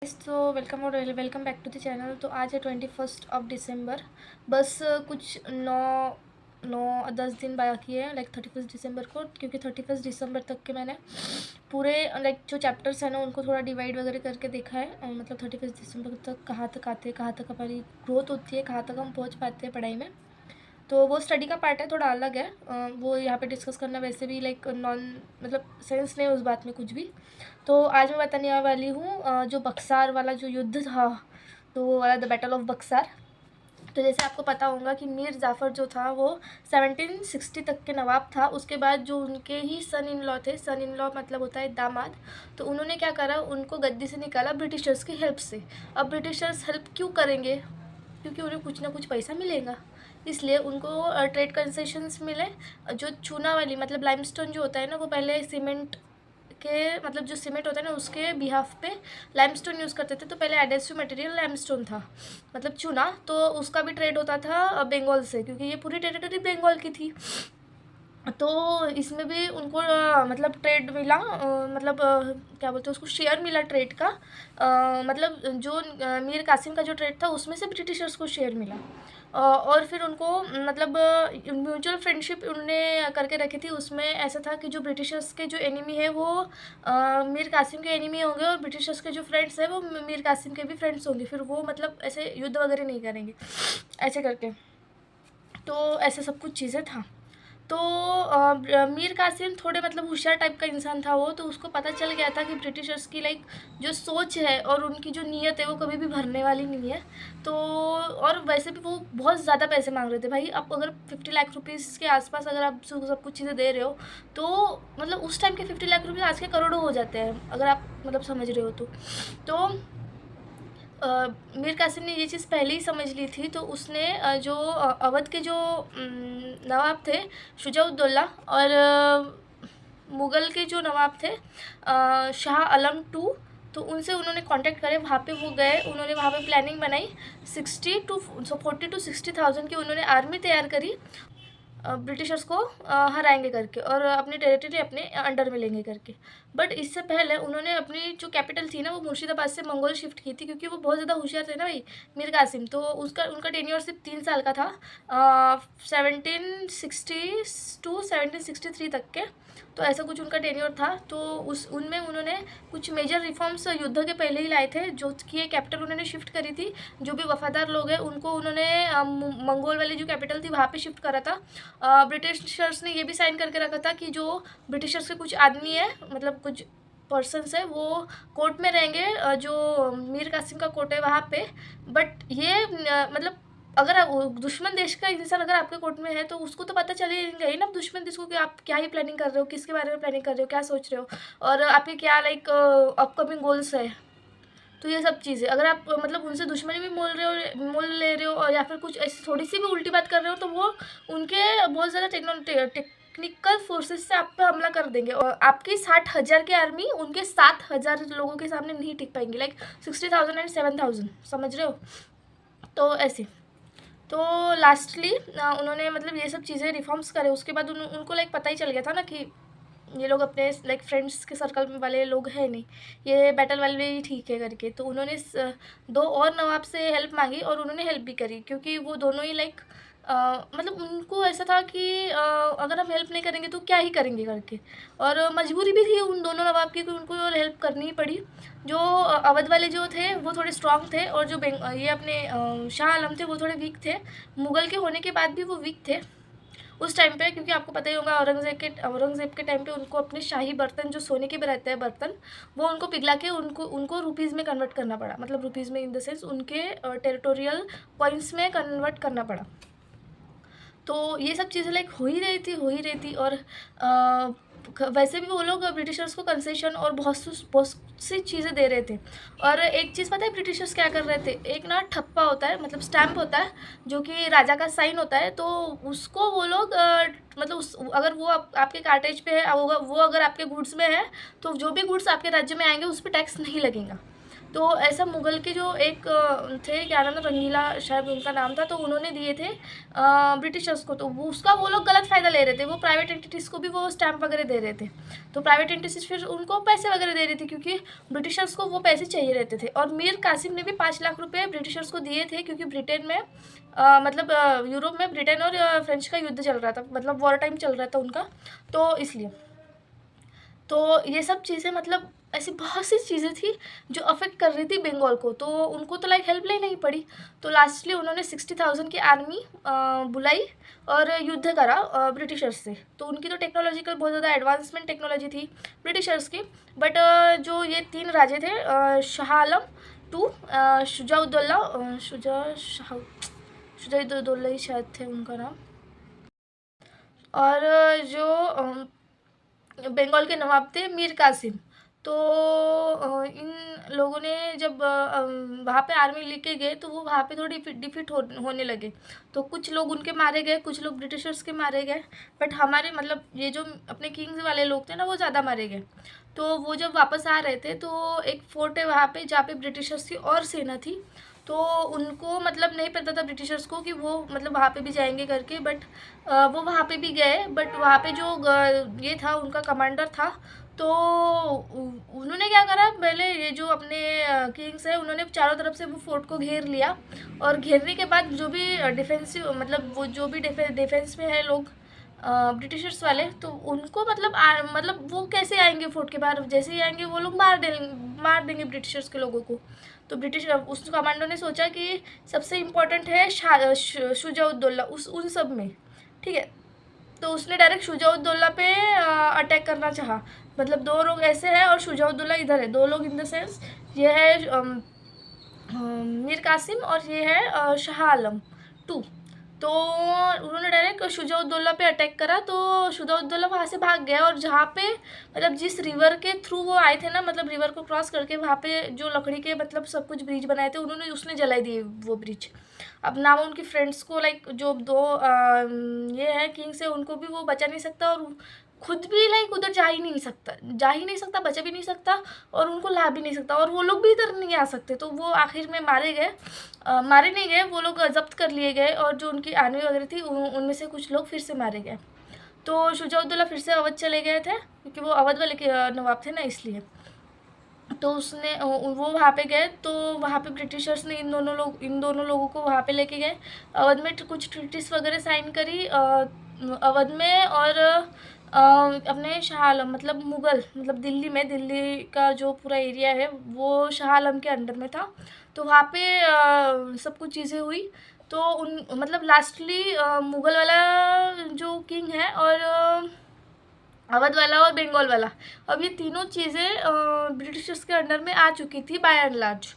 तो वेलकम और welcome back to the channel. तो आज है 21 दिसंबर। बस कुछ 9-10 दिन बाकी है, लाइक 31 दिसंबर को, क्योंकि 31 दिसंबर तक के मैंने पूरे लाइक जो चैप्टर्स हैं ना उनको थोड़ा डिवाइड वगैरह करके देखा है। मतलब 31 दिसंबर तक कहाँ तक आते हैं, कहाँ तक हमारी ग्रोथ होती है, कहाँ तक हम पहुँच पाते हैं पढ़ाई में। तो वो स्टडी का पार्ट है, थोड़ा अलग है। वो यहाँ पे डिस्कस करना वैसे भी लाइक नॉन मतलब सेंस नहीं है उस बात में कुछ भी। तो आज मैं बताने वाली हूँ जो बक्सार वाला जो युद्ध था, तो वो वाला द बैटल ऑफ बक्सार। तो जैसे आपको पता होगा कि मीर जाफ़र जो था वो 1760 तक के नवाब था। उसके बाद जो उनके ही सन इन लॉ थे, सन इन लॉ मतलब होता है दामाद, तो उन्होंने क्या करा, उनको गद्दी से निकाला ब्रिटिशर्स की हेल्प से। अब ब्रिटिशर्स हेल्प क्यों करेंगे? क्योंकि उन्हें कुछ ना कुछ पैसा मिलेगा, इसलिए उनको ट्रेड कंसेशंस मिले। जो चूना वाली मतलब लाइमस्टोन जो होता है ना, वो पहले सीमेंट के मतलब जो सीमेंट होता है ना उसके बिहाफ पे लाइमस्टोन यूज़ करते थे। तो पहले एडेसिव मटेरियल लाइमस्टोन था, मतलब चूना। तो उसका भी ट्रेड होता था बंगाल से, क्योंकि ये पूरी टेरिटरी बंगाल की थी। तो इसमें भी उनको मतलब ट्रेड मिला, मतलब क्या बोलते हैं उसको, शेयर मिला ट्रेड का। मतलब जो मीर कासिम का जो ट्रेड था उसमें से ब्रिटिशर्स को शेयर मिला। और फिर उनको मतलब म्यूचुअल फ्रेंडशिप उनने करके रखी थी। उसमें ऐसा था कि जो ब्रिटिशर्स के जो एनिमी है वो मीर कासिम के एनिमी होंगे, और ब्रिटिशर्स के जो फ्रेंड्स हैं वो मीर कासिम के भी फ्रेंड्स होंगे। फिर वो मतलब ऐसे युद्ध वगैरह नहीं करेंगे ऐसे करके। तो ऐसे सब कुछ चीज़ें था। तो मीर कासिम थोड़े मतलब होशियार टाइप का इंसान था वो, तो उसको पता चल गया था कि ब्रिटिशर्स की लाइक जो सोच है और उनकी जो नीयत है वो कभी भी भरने वाली नहीं है। तो और वैसे भी वो बहुत ज़्यादा पैसे मांग रहे थे भाई। आप अगर 50 लाख रुपीज़ के आसपास अगर आप सब कुछ चीज़ें दे रहे हो, तो मतलब उस टाइम के 50 लाख रुपीज़ आज के करोड़ों हो जाते हैं, अगर आप मतलब समझ रहे हो तो मीर कासिम ने ये चीज़ पहले ही समझ ली थी। तो उसने जो अवध के जो नवाब थे शुजाउद्दौला, और मुग़ल के जो नवाब थे शाह आलम टू, तो उनसे उन्होंने कांटेक्ट करे। वहाँ पे वो गए, उन्होंने वहाँ पे प्लानिंग बनाई। 40 to 60,000 की उन्होंने आर्मी तैयार करी, ब्रिटिशर्स को हराएंगे करके, और अपनी टेरिटरी अपने अंडर में लेंगे करके। बट इससे पहले उन्होंने अपनी जो कैपिटल थी ना वो मुर्शिदाबाद से मंगोल शिफ्ट की थी, क्योंकि वो बहुत ज़्यादा होशियार थे ना भाई मीर कासिम। तो उसका उनका टेन्योर सिर्फ 3 साल का था, 1760 to 1763 तक के। तो ऐसा कुछ उनका टेन्योर था। तो उस उनमें उन्होंने कुछ मेजर रिफॉर्म्स युद्ध के पहले ही लाए थे, जो कि कैपिटल उन्होंने शिफ्ट करी थी। जो भी वफादार लोग हैं उनको उन्होंने मंगोल वाली जो कैपिटल थी वहाँ पे शिफ्ट करा था। ब्रिटिशर्स ने ये भी साइन करके रखा था कि जो ब्रिटिशर्स के कुछ आदमी है, मतलब कुछ पर्सनस है, वो कोर्ट में रहेंगे, जो मीर कासिम का कोर्ट है वहाँ पे। बट ये मतलब अगर दुश्मन देश का इंसान अगर आपके कोर्ट में है तो उसको तो पता चलेगा ही ना दुश्मन देश को कि आप क्या ही प्लानिंग कर रहे हो, किसके बारे में प्लानिंग कर रहे हो, क्या सोच रहे हो, और आपके क्या लाइक अपकमिंग गोल्स है। तो ये सब चीज़ें अगर आप मतलब उनसे दुश्मनी भी मोल ले रहे हो, और या फिर कुछ ऐसी थोड़ी सी भी उल्टी बात कर रहे हो, तो वो उनके बहुत ज़्यादा टेक्निकल फोर्सेस से आप पे हमला कर देंगे, और आपकी 60,000 की आर्मी उनके 7,000 लोगों के सामने नहीं टिक पाएंगी, लाइक 60,000 एंड 7,000, समझ रहे हो। तो ऐसे तो लास्टली उन्होंने मतलब ये सब चीज़ें रिफॉर्म्स करे। उसके बाद उनको लाइक पता ही चल गया था ना कि ये लोग अपने लाइक फ्रेंड्स के सर्कल में वाले लोग हैं नहीं, ये बैटल वाले ही ठीक है करके। तो उन्होंने दो और नवाब से हेल्प मांगी, और उन्होंने हेल्प भी करी, क्योंकि वो दोनों ही लाइक मतलब उनको ऐसा था कि अगर हम हेल्प नहीं करेंगे तो क्या ही करेंगे करके। और मजबूरी भी थी उन दोनों नवाब की कि उनको हेल्प करनी ही पड़ी। जो अवध वाले जो थे वो थोड़े स्ट्रांग थे, और जो ये अपने शाह आलम थे वो थोड़े वीक थे। मुग़ल के होने के बाद भी वो वीक थे उस टाइम पे, क्योंकि आपको पता ही होगा औरंगज़ेब के टाइम पे उनको अपने शाही बर्तन जो सोने के भी रहते हैं बर्तन, वो उनको पिघला के उनको रुपीज़ में कन्वर्ट करना पड़ा। मतलब रुपीज़ में इन द सेंस उनके टेरिटोरियल कॉइन्स में कन्वर्ट करना पड़ा। तो ये सब चीज़ें लाइक हो ही रही थी। और वैसे भी वो लोग ब्रिटिशर्स को कंसेशन और बहुत सी चीज़ें दे रहे थे। और एक चीज़ पता है ब्रिटिशर्स क्या कर रहे थे, एक ना ठप्पा होता है, मतलब स्टैम्प होता है, जो कि राजा का साइन होता है। तो उसको वो लोग मतलब अगर वो आपके कार्टेज पे है, वो अगर आपके गुड्स में है, तो जो भी गुड्स आपके राज्य में आएंगे उस पर टैक्स नहीं लगेगा। तो ऐसा मुग़ल के जो एक थे, क्या नाम था, रंगीला शायद उनका नाम था, तो उन्होंने दिए थे ब्रिटिशर्स को। तो वो उसका वो लोग गलत फ़ायदा ले रहे थे, वो प्राइवेट एंटिटीज़ को भी वो स्टैम्प वगैरह दे रहे थे। तो प्राइवेट एंटिटीज़ फिर उनको पैसे वगैरह दे रही थी, क्योंकि ब्रिटिशर्स को वो पैसे चाहिए रहते थे। और मीर कासिम ने भी 5 लाख रुपए ब्रिटिशर्स को दिए थे, क्योंकि ब्रिटेन में मतलब यूरोप में ब्रिटेन और फ्रेंच का युद्ध चल रहा था, मतलब वॉर टाइम चल रहा था उनका, तो इसलिए। तो ये सब चीज़ें, मतलब ऐसी बहुत सी चीज़ें थी जो अफेक्ट कर रही थी बंगाल को, तो उनको तो लाइक हेल्प लेनी ही पड़ी। तो लास्टली उन्होंने 60,000 की आर्मी बुलाई और युद्ध करा ब्रिटिशर्स से। तो उनकी तो टेक्नोलॉजिकल बहुत ज़्यादा एडवांसमेंट टेक्नोलॉजी थी ब्रिटिशर्स की, बट जो ये 3 राजे थे, शाह आलम टू, शुजाउद्दौला, शुजाउद्दौला ही शायद थे उनका नाम, और जो बंगाल के नवाब थे मीर कासिम। तो इन लोगों ने जब वहाँ पे आर्मी लेके गए, तो वो वहाँ पे थोड़ी डिफीट होने लगे। तो कुछ लोग उनके मारे गए, कुछ लोग ब्रिटिशर्स के मारे गए, बट हमारे मतलब ये जो अपने किंग्स वाले लोग थे ना, वो ज़्यादा मारे गए। तो वो जब वापस आ रहे थे, तो एक फोर्ट है वहाँ पे जहाँ पे ब्रिटिशर्स की और सेना थी। तो उनको मतलब नहीं पता था ब्रिटिशर्स को कि वो मतलब वहाँ पे भी जाएंगे करके, बट वो वहाँ पे भी गए। बट वहाँ पे जो ये था, उनका कमांडर था, तो उन्होंने क्या करा, पहले ये जो अपने किंग्स है, उन्होंने चारों तरफ से वो फोर्ट को घेर लिया। और घेरने के बाद जो भी डिफेंसिव, मतलब वो जो भी डिफेंस में है लोग ब्रिटिशर्स वाले, तो उनको मतलब वो कैसे आएंगे फोर्ट के बाहर, जैसे ही आएंगे वो लोग मार देंगे ब्रिटिशर्स के लोगों को। तो ब्रिटिश उस कमांडो ने सोचा कि सबसे इम्पोर्टेंट है शुजाउद्दौला उन सब में, ठीक है। तो उसने डायरेक्ट शुजाउद्दौला पे अटैक करना चाहा। मतलब 2 लोग ऐसे हैं और शुजाउद्दौला इधर है, 2 लोग इन द सेंस, ये है मीर कासिम और ये है शाह आलम टू। तो उन्होंने डायरेक्ट शुजाउद्दौला पे अटैक करा। तो शुजाउद्दौला वहाँ से भाग गया, और जहाँ पे मतलब जिस रिवर के थ्रू वो आए थे ना, मतलब रिवर को क्रॉस करके, वहाँ पे जो लकड़ी के मतलब सब कुछ ब्रिज बनाए थे उन्होंने, उसने जलाई दिए वो ब्रिज। अब ना वो उनकी फ्रेंड्स को, लाइक जो 2 ये है किंग्स है, उनको भी वो बचा नहीं सकता, और खुद भी लाइक उधर जा ही नहीं सकता, बचा भी नहीं सकता, और उनको ला भी नहीं सकता, और वो लोग भी इधर नहीं आ सकते। तो वो आखिर में मारे गए, मारे नहीं गए, वो लोग जब्त कर लिए गए, और जो उनकी आर्मी वगैरह थी उनमें से कुछ लोग फिर से मारे गए। तो शुजाउद्दौला फिर से अवध चले गए थे, क्योंकि वो अवध वाले के नवाब थे ना, इसलिए। तो उसने वो वहाँ पे गए, तो वहाँ पे ब्रिटिशर्स ने इन दोनों लोगों को वहाँ पे लेके गए। अवध में कुछ ट्रीटीज वगैरह साइन करी अवध में, और अपने शाह आलम, मतलब मुग़ल, मतलब दिल्ली का जो पूरा एरिया है वो शाह आलम के अंडर में था। तो वहाँ पे सब कुछ चीज़ें हुई। तो उन मतलब लास्टली मुग़ल वाला जो किंग है, और अवध वाला और बंगाल वाला, अब ये तीनों चीज़ें ब्रिटिशर्स के अंडर में आ चुकी थी बाय एंड लार्ज।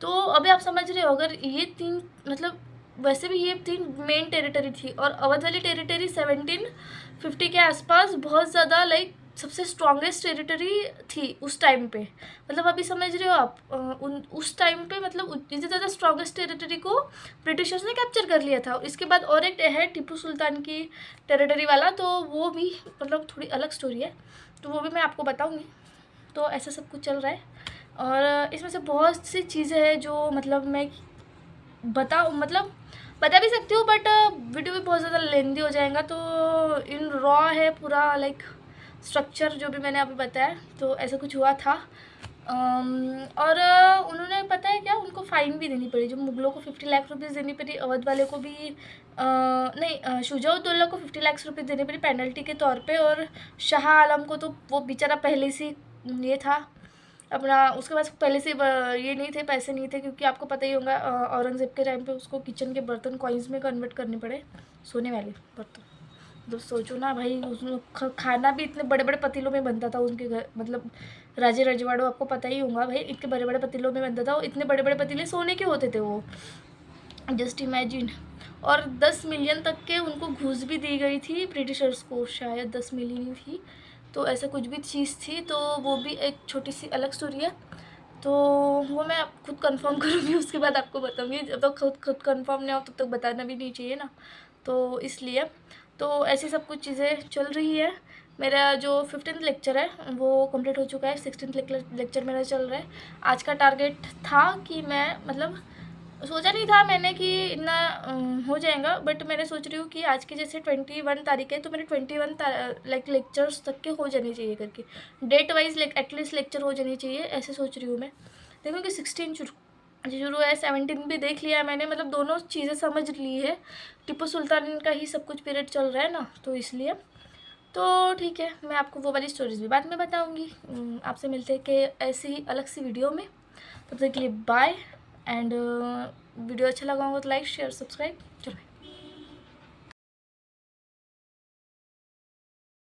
तो अभी आप समझ रहे हो, अगर ये 3 मतलब वैसे भी ये 3 मेन टेरिटरी थी, और अवध वाली टेरिटरी 1750 के आसपास बहुत ज़्यादा लाइक सबसे स्ट्रॉन्गेस्ट टेरिटरी थी उस टाइम पे। मतलब अभी समझ रहे हो आप, उस टाइम पे मतलब इतनी ज़्यादा स्ट्रॉन्गेस्ट टेरिटरी को ब्रिटिशर्स ने कैप्चर कर लिया था। इसके बाद और एक है टीपू सुल्तान की टेरिटरी वाला, तो वो भी मतलब थोड़ी अलग स्टोरी है, तो वो भी मैं आपको बताऊँगी। तो ऐसा सब कुछ चल रहा है, और इसमें से बहुत सी चीज़ें हैं जो मतलब मैं बता भी सकती हूँ, बट वीडियो भी बहुत ज़्यादा लेंदी हो जाएगा। तो इन रॉ है पूरा लाइक स्ट्रक्चर जो भी मैंने अभी बताया, तो ऐसा कुछ हुआ था। और उन्होंने पता है क्या, उनको फ़ाइन भी देनी पड़ी। जो मुग़लों को 50 लाख रुपीज़ देनी पड़ी, अवध वाले को भी नहीं, शुजाउद्दौला को 50 लाख रुपीज़ देनी पड़ी पेनल्टी के तौर पे, और शाह आलम को तो वो बेचारा पहले से ये था अपना, उसके पास पहले से ये नहीं थे, पैसे नहीं थे, क्योंकि आपको पता ही होगा औरंगज़ेब के टाइम पे उसको किचन के बर्तन कॉइन्स में कन्वर्ट करने पड़े, सोने वाले बर्तन। तो सोचो ना भाई, उसमें खाना भी इतने बड़े बड़े पतीलों में बनता था उनके घर, मतलब राजे रजवाड़ों, आपको पता ही होगा भाई, इतने बड़े बड़े पतीलों में बनता था, वो इतने बड़े बड़े पतीले सोने के होते थे वो, जस्ट इमेजिन। और 10 मिलियन तक के उनको घूस भी दी गई थी ब्रिटिशर्स को, शायद 10 मिलियन ही थी, तो ऐसा कुछ भी चीज़ थी। तो वो भी एक छोटी सी अलग स्टोरी है, तो वो मैं खुद कंफर्म करूँगी, उसके बाद आपको बताऊँगी। जब तक खुद कंफर्म नहीं हो तब तक बताना भी नहीं चाहिए ना, तो इसलिए। तो ऐसी सब कुछ चीज़ें चल रही है। मेरा जो 15th लेक्चर है वो कंप्लीट हो चुका है, 16th लेक्चर मेरा चल रहा है। आज का टारगेट था कि मैं मतलब सोचा नहीं था मैंने कि इतना हो जाएगा, बट मैंने सोच रही हूँ कि आज की जैसे 21 तारीख है तो मेरे 21 लेक्चर्स तक के हो जाने चाहिए करके, डेट वाइज एटलीस्ट लेक्चर हो जानी चाहिए, ऐसे सोच रही हूँ मैं। देखो कि 16 शुरू है, 17 भी देख लिया मैंने, मतलब दोनों चीज़ें समझ ली है। टिप्पू सुल्तान का ही सब कुछ पीरियड चल रहा है ना, तो इसलिए तो ठीक है, मैं आपको वो वाली स्टोरीज भी बाद में बताऊँगी। आपसे मिलते हैं कि ऐसी ही अलग सी वीडियो में। तब तक के लिए बाय। एंड वीडियो अच्छा लगा होगा तो लाइक शेयर सब्सक्राइब। चलो।